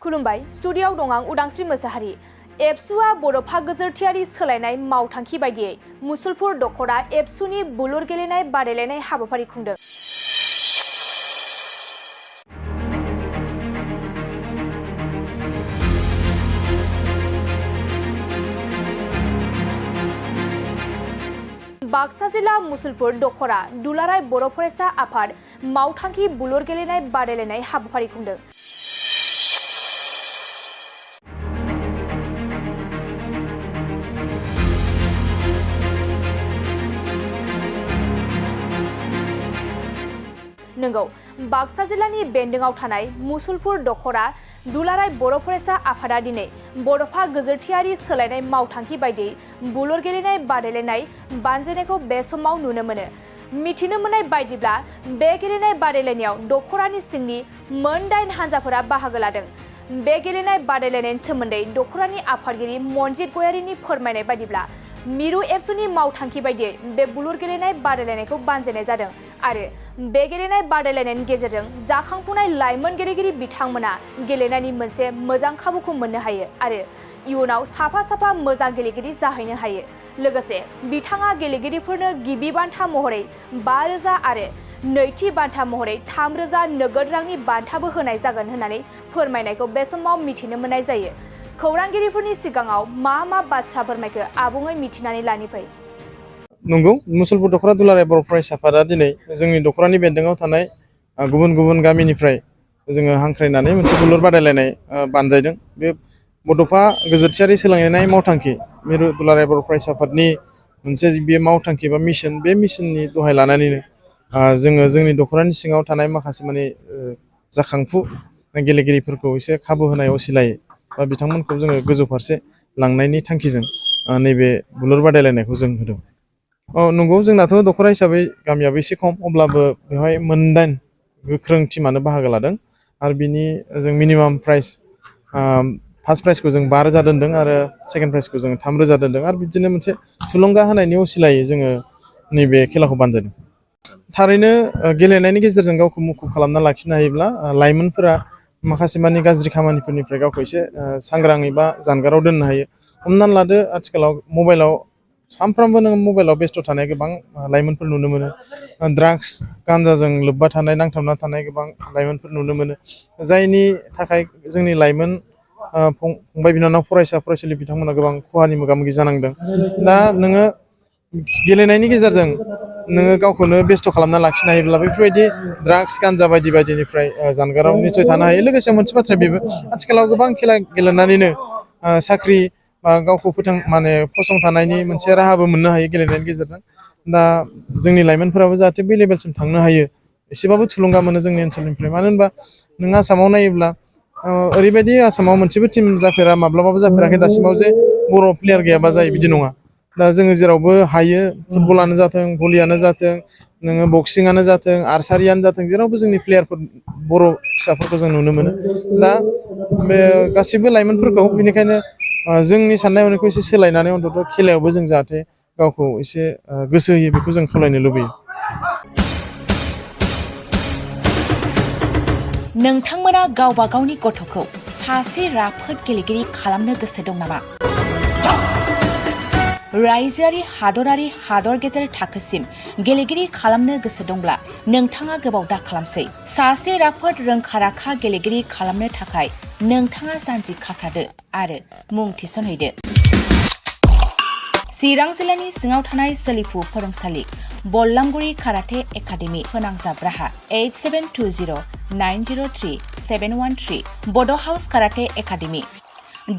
खुलुमबाय स्टुडियोआव दं आं उदांस्रि मोसाहारि। एबसुआ बड'फा गोजोरथियारि सोलायनाय मावथांखि बायदियै मुसलपुर दखरा एबसुनि बुलुर गेलेनाय बादायलायनाय हाबाफारि खुंदों। बाक्सा जिल्ला मुसलपुर दखरा दुलाराय बर' फरायसा आफाद मावथांखि बुलुर गेलेनाय बादायलायनाय हाबाफारि खुंदों। नंगौ बाक्सा जिल्लानि बेन्दोंआव थानाय मुसलपुर दखरा दुलाराय बर' फरायसा आफादा दिनै बड'फा गोजोरथियारि सोलायनाय मावथांखि बायदियै बुलुर गेलेनाय बादायलायनाय बानजायनायखौ बे समाव नुनो मोनो। मिथिनो मोननाय बायदिब्ला बे गेलेनाय बादायलायनायाव दखरानि सिंनि मोन 8 हानजाफोरा बाहागो लादों। बे गेलेनाय बादायलायनायनि सोमोन्दै दखरानि आफादगिरि मनजित गयारिनि फोरमायनाय बायदिब्ला मिरु एबसुनि मावथांखि बायदियै बे बुलुर गेलेनाय बादायलायनायखौ बानजायनाय जादों आरो बे गेलेनाय बादायलायनायनि गेजेरजों जाखांफुनाय लाइमोन गेलेगिरि बिथांमोना गेलेनायनि मोनसे मोजां खाबुखौ मोननो हायो आरो इयुनाव साफा मोजां गेलेगिरि जाहैनो हायो। लोगोसे बिथाङा गेलेगिरिफोरनो गिबि बान्था महरै 5,000 आरो नैथि बान्था महरै 3,000 नोगोद रांनि बान्थाबो होनाय जागोन होननानै फोरमायनायखौ बे समाव मिथिनो मोननाय जायो। खौरांगिरिफोरनि सिगाङाव मा बाथ्रा फोरमायखो आबुङै मिथिनानै लानि फै। नंगौ मुसलपुर दखरा दुलाराय बर' फरायसा आफादा दिनै जोंनि दखरानि बेन्दोंआव थानाय गुबुन गामिनिफ्राय जोङो हांख्रायनानै मोनसे बुलुर बादायलायनाय बानजायदों। बे बड'फा गोजोरथियारि सोलायनाय मावथांखि मिरु दुलाराय बर' फरायसा आफादनि मोनसे बे मावथांखि बा मिशन, बे मिशननि दहाय लानानैनो जोङो जोंनि दखरानि सिङाव थानाय माखासे जाखांफु गेलेगिरिफोरखौ एसे खाबु होनाय असिलायै बा बिथांमोनखौ जोङो गोजौ फारसे लांनायनि थांखिजों नैबे बुलुर बादायलायनायखौ जों होदों। नंगौ जोंनाथ' दखरा हिसाबै गामियाबो एसे खम, अब्लाबो बेवहाय मोन 8 गोख्रों टिमानो बाहागो लादों आरो बिनि जों मिनिमाम प्राइज फार्स्ट प्राइजखौ जों 5,000 दोनदों आरो सेकेन्ड प्राइजखौ जों 3,000 दोनदों आरो बिदिनो मोनसे थुलुंगा होनायनि असिलायै जोङो नैबे खेलाखौ बानजायदों। थारैनो गेलेनायनि गेजेरजों गावखौ मुखुब खालामना लाखिनो हायोब्ला लाइमोनफोरा माखासे गाज्रि खामानिफोरनिफ्राय गावखौ एसे सांग्राङै बा जानगाराव दोननो हायो। हमनानै लादो आथिखालाव मबाइलाव सानफ्रामबो नों मबाइलाव बेस्थ' थानाय गोबां लाइमोनफोर नुनो मोनो। ड्राग्स गान्जाजों लोब्बा थानाय नांथाबना थानाय गोबां लाइमोनफोर नुनो मोनो, जायनि थाखाय जोंनि लाइमोन फंबाय बिनानाव फरायसा फरायसुलि बिथांमोना गोबां खहानि मोगा-मोगि जानांदों। दा नोङो गेलेनायनि गेजेरजों नोङो गावखौनो बेस्थ' खालामना लाखिनो हायोब्ला बेफोरबायदि ड्राग्स गान्जा बायदिनिफ्राय जानगाराव निसय थानो हायो। लोगोसे मोनसे बाथ्रा बेबो आथिखालाव गोबां खेला गेलेनानैनो साख्रि बा गावखौ फसंथानायनि मोनसे राहाबो मोननो हायो गेलेनायनि गेजेरजों। दा जोंनि लाइमोनफोराबो जाहाथे बै लेभेलसिम थांनो हायो, एसेबाबो थुलुंगा मोनो जोंनि ओनसोलनिफ्राय। मानो होनबा नों आसामाव नायोब्ला ओरैबायदि आसामाव मोनसेबो टिम जाफेरा, माब्लाबाबो जाफेराखै दासिमाव जे बर' प्लेयार गैयाबा जायो, बिदि नङा। दा जोङो जेरावबो हायो, फुटबलानो जाथों, भलियानो जाथों, नोङो बक्सिंआनो जाथों, आर्सारियानो जाथों, जेरावबो जोंनि प्लेयारफोर बर' फिसाफोरखौ जों नुनो मोनो। दा बे गासैबो लाइमोनफोरखौ बेनिखायनो जोंनि साननाय हनायखौ एसे सोलायनानै अन्तत' खेलायावबो जों जाहाथे गावखौ एसे गोसो होयो, बेखौ जों खावलायनो लुबैयो। नोंथांमोना गावबा गावनि गथ'खौ सासे राफोद गेलेगिरि खालामनो गोसो दं नामा? रायजोआरि हादरारि हादर गेजेर थाखोसिम गेलेगिरि खालामनो गोसो दंब्ला नोंथाङा गोबाव दा खालामसै। सासे राफोद रोंखा-राखा गेलेगिरि खालामनो थाखाय नोंथाङा जानजि खाफ्रादो आरो मुं थिसनहैदो। चिरां जिल्लानि सिङाव थानाय सोलिफु फोरोंसालि बल्लामगुरि काराटे एकाडेमि फोनांजाब राहा 8720903713 बड' हाउस काराटे एकाडेमि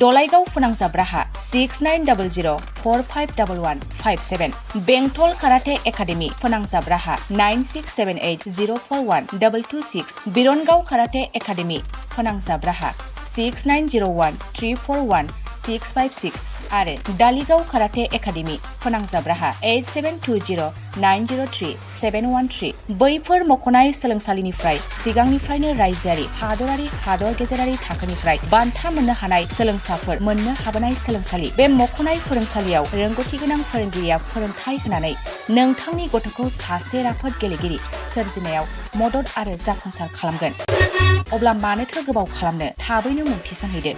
दलाइगाव फोनांजाब राहा 6900451157 बेंटल काराटे एकाडेमि फोनांजाब राहा 9678041226 बिरनगाव काराटे एकाडेमि फोनांजाब राहा 6901341656 आरो दालिगाव काराटे एकाडेमि फोनांजाब राहा 8720903713 बैफोर मख'नाय सोलोंसालिनिफ्राय सिगांनिफ्रायनो रायजोआरि हादरारि हादर गेजेरारि थाखोनिफ्राय बान्था मोननो हानाय सोलोंसाफोर मोननो हाबोनाय सोलोंसालि। बे मख'नाय फोरोंसालियाव रोंगौथि गोनां फोरोंगिरिया फोरोंथाय होनानै नोंथांनि गथ'खौ सासे राफोद गेलेगिरि सोरजिनायाव मदद आरो जाफुंसार खालामगोन। अब्ला मानोथो गोबाव खालामनो थाबैनो मुं थिसनहैदो।